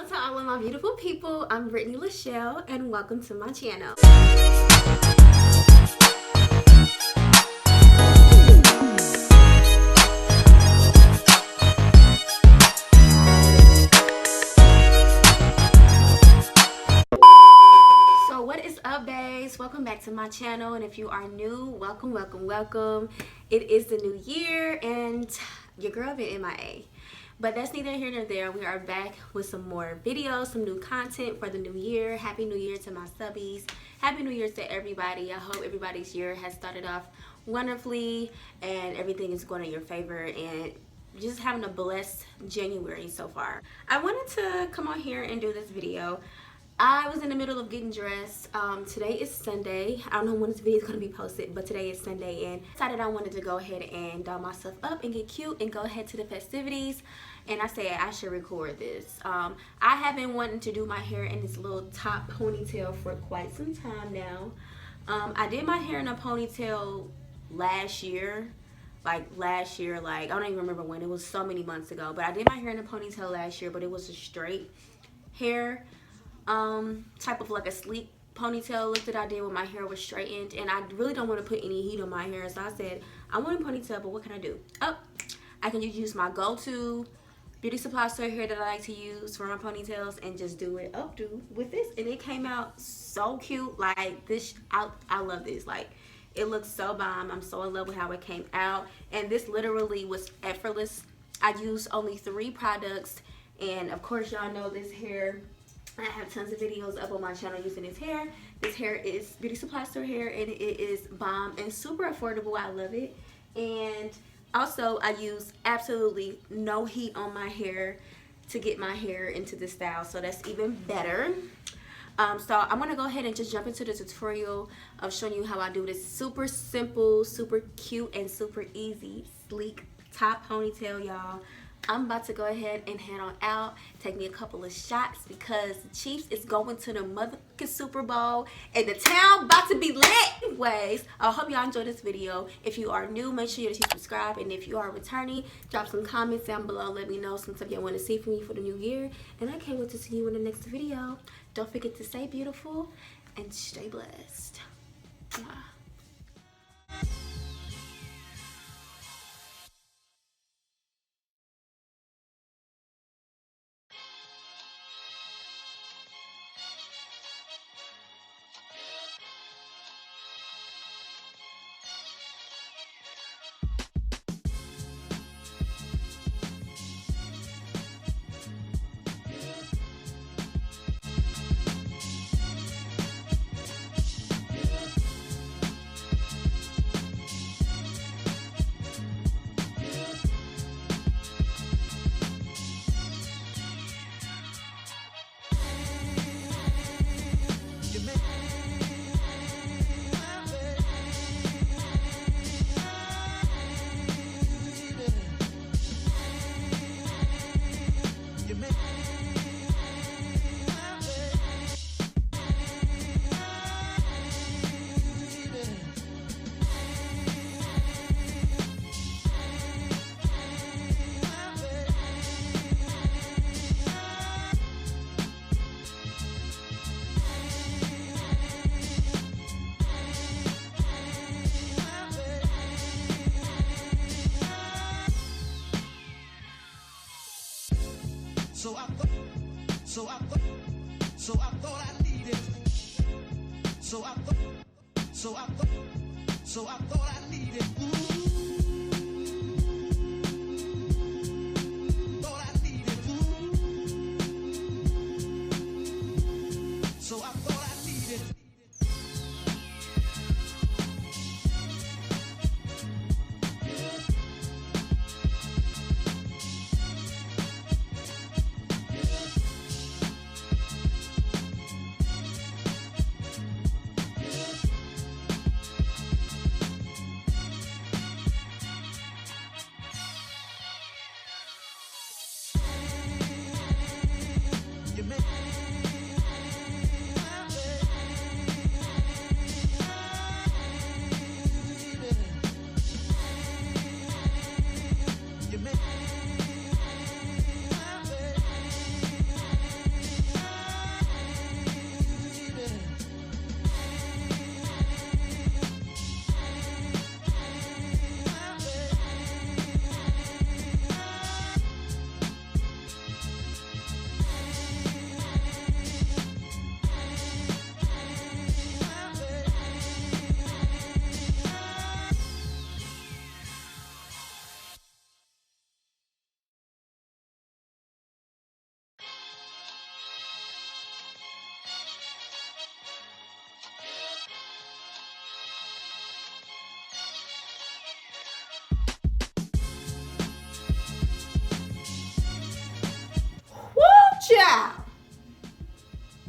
to all of my beautiful people. I'm Brittany Lachelle and welcome to my channel. So what is up, babes? Welcome back to my channel, and if you are new, welcome. It is the new year and your girl been MIA. But that's neither here nor there. We are back with some more videos, some new content for the new year. Happy New Year to my subbies. Happy New Year to everybody. I hope everybody's year has started off wonderfully and everything is going in your favor and just having a blessed January so far. I wanted to come on here and do this video. I was in the middle of getting dressed. Today is Sunday. I don't know when this video is going to be posted, but today is Sunday, and decided I wanted to go ahead and doll myself up and get cute and go ahead to the festivities. And I said I should record this. I have been wanting to do my hair in this little top ponytail for quite some time now. I did my hair in a ponytail last year. Like I don't even remember when. It was so many months ago. But I did my hair in a ponytail last year, but it was a straight hair. Type of like a sleek ponytail look that I did when my hair was straightened, and I really don't want to put any heat on my hair, so I said I want a ponytail, but what can I do? I can use my go-to beauty supply store hair that I like to use for my ponytails and just do it updo with this, and it came out so cute. Like this, I love this. Like it looks so bomb. I'm so in love with how it came out, and this literally was effortless. I used only 3 products, and of course y'all know this hair. I have tons of videos up on my channel using this hair. This hair is beauty supply store hair, and it is bomb and super affordable. I love it. And also I use absolutely no heat on my hair to get my hair into this style, so that's even better. So I'm gonna go ahead and just jump into the tutorial of showing you how I do this super simple, super cute, and super easy sleek top ponytail, y'all. I'm about to go ahead and head on out, take me a couple of shots, because the Chiefs is going to the motherfucking Super Bowl and the town about to be lit. Anyways, I hope y'all enjoyed this video. If you are new, make sure you subscribe, and if you are returning, drop some comments down below. Let me know some stuff y'all want to see from me for the new year, and I can't wait to see you in the next video. Don't forget to stay beautiful and stay blessed. Mwah. So I thought I needed. Thought I needed. So I thought I needed.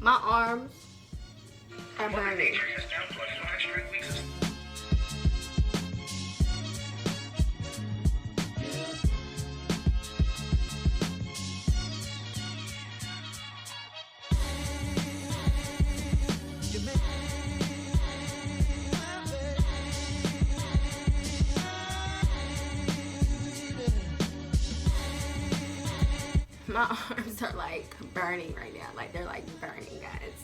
My arms are burning. My arms are like burning right now. Like they're like burning, guys.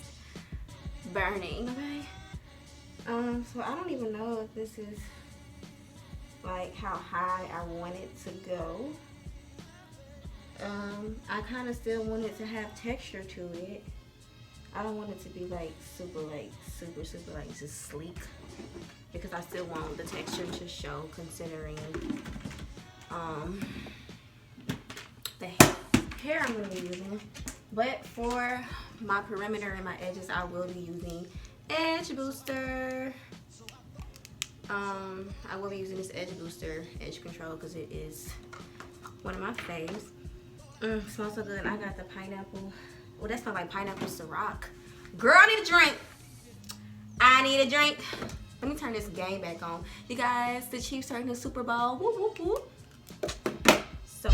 Burning, okay? So I don't even know if this is like how high I want it to go. I kind of still want it to have texture to it. I don't want it to be like super like just sleek, because I still want the texture to show, considering the hair I'm going to be using. But for my perimeter and my edges, I will be using Edge Booster. I will be using this Edge Booster, Edge Control, because it is one of my faves. Smells so good. I got the pineapple. Well, that smells like pineapple Ciroc. Girl, I need a drink. I need a drink. Let me turn this game back on. You guys, the Chiefs are in the Super Bowl. Whoop, whoop, whoop. So...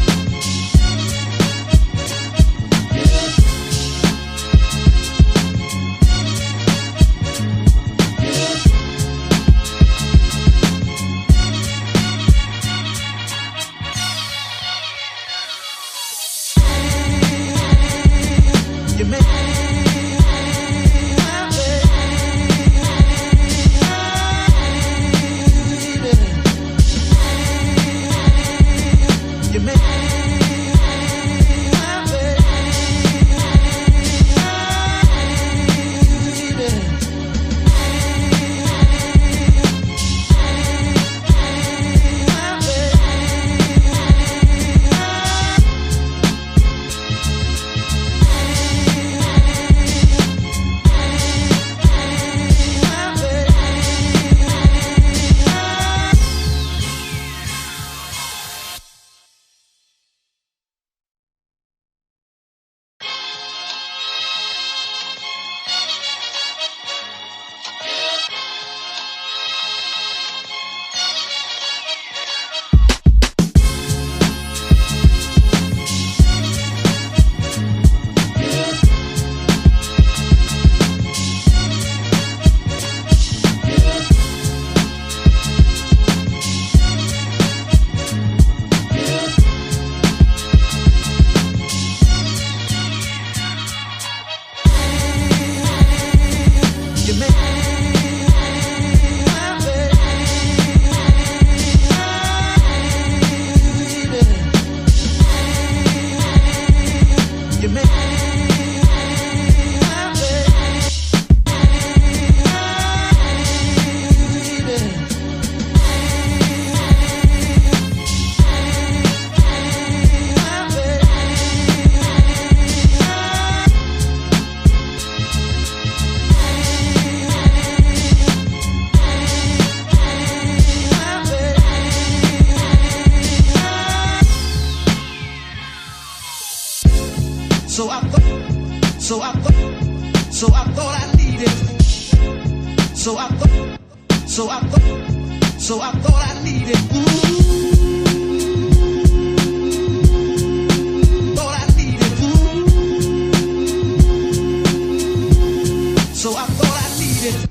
So I thought I needed. Thought I needed. So I thought I needed.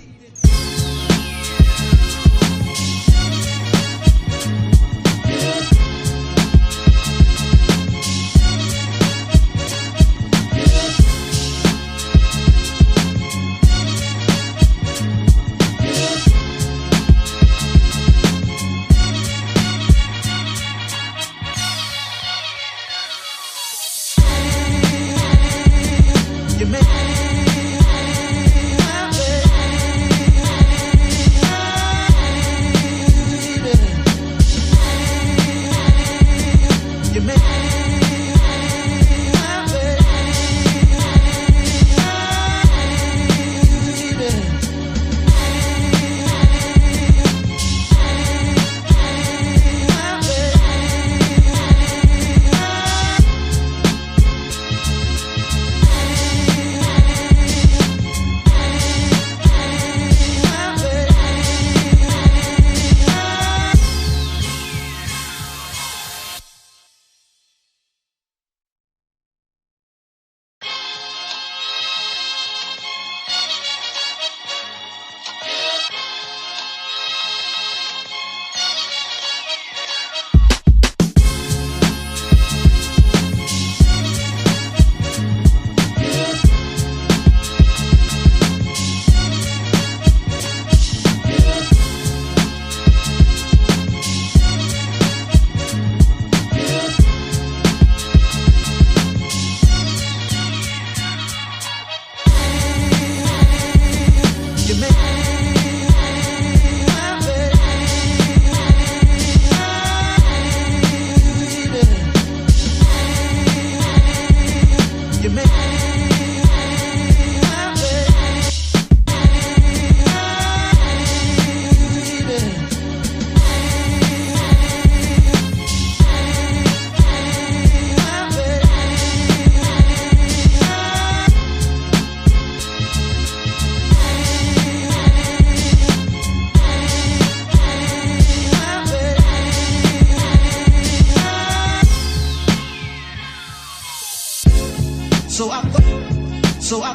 So I thought, so I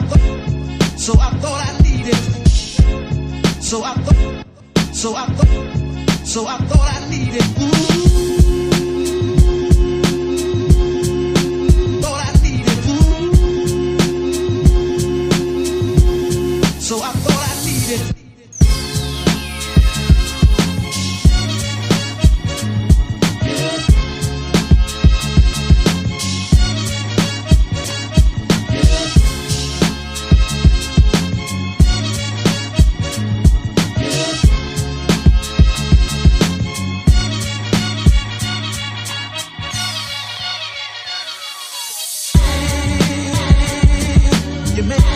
thought I needed. So I thought, so I thought I needed. Thought I needed. So I thought I needed. You make